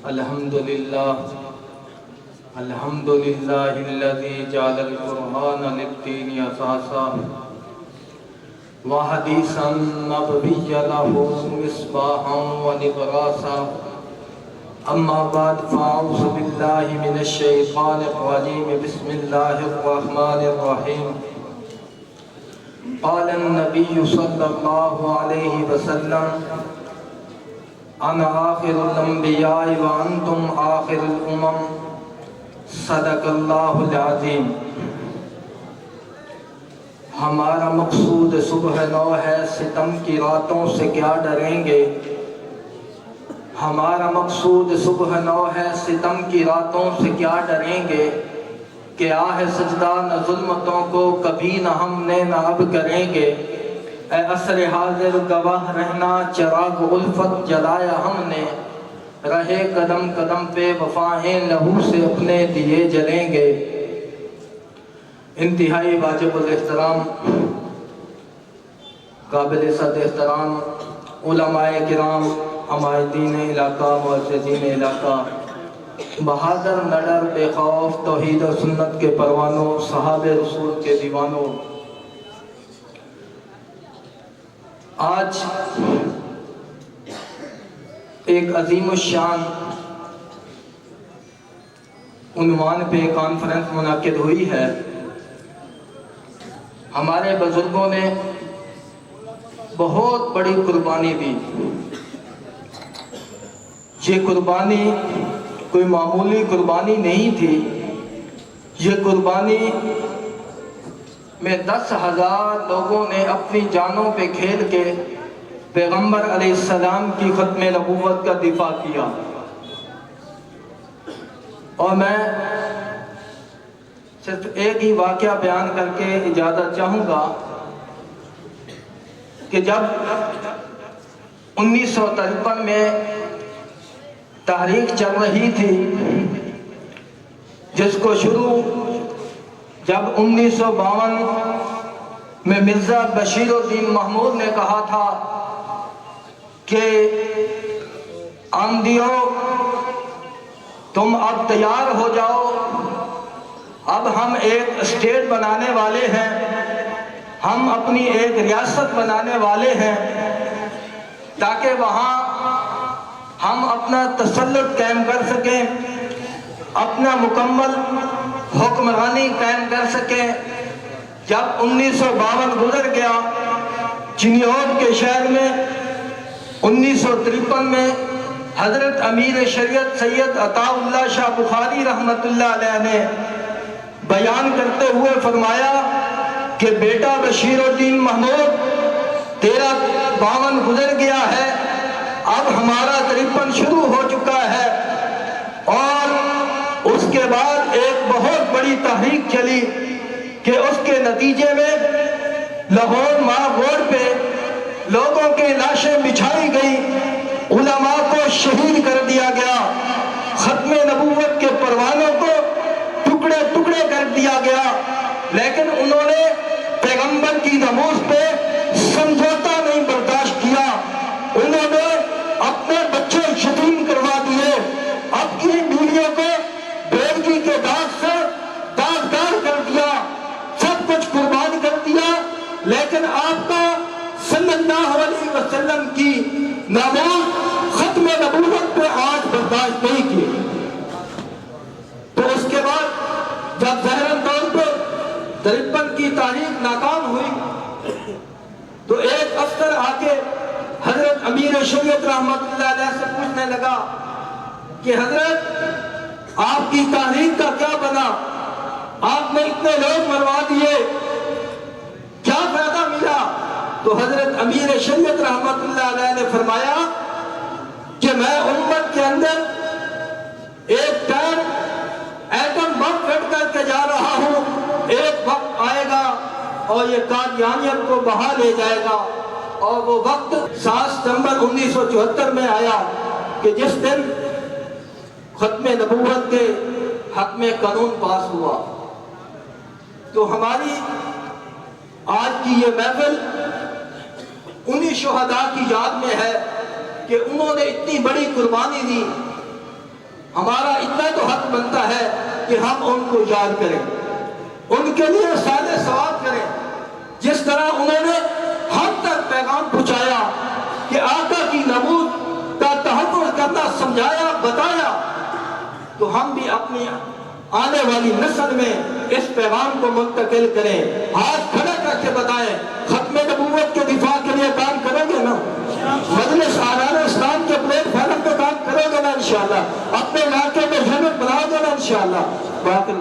الحمدللہ الذی جعل القرآن للدین اساسا وحدیثا نبویا لہ مصباحا ونبراسا اما بعد فاعوذ باللہ من الشیطان الرجیم بسم اللہ الرحمن الرحیم قال النبی صلی اللہ علیہ وسلم انا آخر الانبیاء وانتم آخر الامم صدق اللہ العظیم۔ ہمارا مقصود صبح نو ہے، ستم کی راتوں سے کیا ڈریں گے۔ ہمارا مقصود صبح نو ہے، ستم کی راتوں سے کیا ڈریں گے۔ کیا ہے سجدہ نہ ظلمتوں کو کبھی نہ ہم نے نہ اب کریں گے۔ اے عصر حاضر گواہ رہنا، چراغ الفت جلایا ہم نے، رہے قدم قدم پہ وفائیں لہو سے اپنے دیے جلیں گے۔ انتہائی واجب الاحترام قابل صد احترام علماء کرام، عمائدین علاقہ، معززین علاقہ، بہادر نڈر بے خوف توحید و سنت کے پروانوں، صحاب رسول کے دیوانوں، آج ایک عظیم الشان عنوان پہ کانفرنس منعقد ہوئی ہے۔ ہمارے بزرگوں نے بہت بڑی قربانی دی۔ یہ قربانی کوئی معمولی قربانی نہیں تھی، یہ قربانی میں 10,000 لوگوں نے اپنی جانوں پہ کھیل کے پیغمبر علیہ السلام کی ختم نبوت کا دفاع کیا۔ اور میں صرف ایک ہی واقعہ بیان کر کے اجازت چاہوں گا کہ جب 1953 میں تحریک چل رہی تھی، جس کو شروع جب 1952 میں مرزا بشیر الدین محمود نے کہا تھا کہ آندھیوں تم اب تیار ہو جاؤ، اب ہم ایک اسٹیٹ بنانے والے ہیں، ہم اپنی ایک ریاست بنانے والے ہیں، تاکہ وہاں ہم اپنا تسلط قائم کر سکیں، اپنا مکمل حکمرانی قائم کر سکیں۔ جب 1952 گزر گیا، چنیوٹ کے شہر میں 1953 میں حضرت امیر شریعت سید عطا اللہ شاہ بخاری رحمت اللہ علیہ نے بیان کرتے ہوئے فرمایا کہ بیٹا بشیر الدین محمود، تیرا 52 گزر گیا ہے، اب ہمارا 53 شروع ہو چکا ہے۔ اور اس کے بعد ایک بہت بڑی تحریک چلی کہ اس کے نتیجے میں لاہور ماہ روڈ پہ لوگوں کے لاشیں بچھائی گئی، علماء کو شہید کر دیا گیا، ختم نبوت کے پروانوں کو ٹکڑے ٹکڑے کر دیا گیا، لیکن انہوں نے پیغمبر کی ناموس پہ سمجھوتا نہیں برداشت کیا۔ انہوں نے اپنے بچے یتیم کروا دیے، اپنی بیویوں کو بیوگی کے داغ سے داغدار کر دیا، سب کچھ قربان کر دیا، لیکن آپ کا صلی اللہ علیہ وسلم کی ناموس ختم نبوت پہ آج برداشت نہیں کی۔ تو اس کے بعد جب ظاہراً طور پہ 53 کی تاریخ ناکام ہوئی، تو ایک افسر آ کے حضرت امیر شریعت رحمت اللہ علیہ سے پوچھنے لگا کہ حضرت آپ کی تحریک کا کیا بنا، آپ نے اتنے لوگ مروا دیے، کیا فائدہ ملا؟ تو حضرت امیر شریعت رحمت اللہ علیہ نے فرمایا کہ میں امت کے اندر ایک ٹائم ایٹم بم پھٹ کر کے جا رہا ہوں، ایک وقت آئے گا اور یہ قادیانیت کو بہا لے جائے گا۔ اور وہ وقت 7 ستمبر 1974 میں آیا کہ جس دن ختم نبوت کے حق میں قانون پاس ہوا۔ تو ہماری آج کی یہ محفل انہی شہداء کی یاد میں ہے کہ انہوں نے اتنی بڑی قربانی دی، ہمارا اتنا تو حق بنتا ہے کہ ہم ان کو یاد کریں، ان کے لیے سال ثواب کریں، جس طرح انہوں نے ہم تک پیغام پہنچایا کہ آقا کی نمود کا تحفظ کرنا سمجھایا، بتایا، تو ہم بھی اپنی آنے والی نسل میں اس پیغام کو منتقل کریں۔ ہاتھ کھڑا کر کے بتائیں، ختم نبوت کے دفاع کے لیے کام کرو گے نا؟ مجلس آران اسلام کے پلیٹ فارم پہ کام کرو گے نا انشاءاللہ؟ اپنے علاقے میں یونٹ بناؤ گے نا انشاءاللہ؟ باقی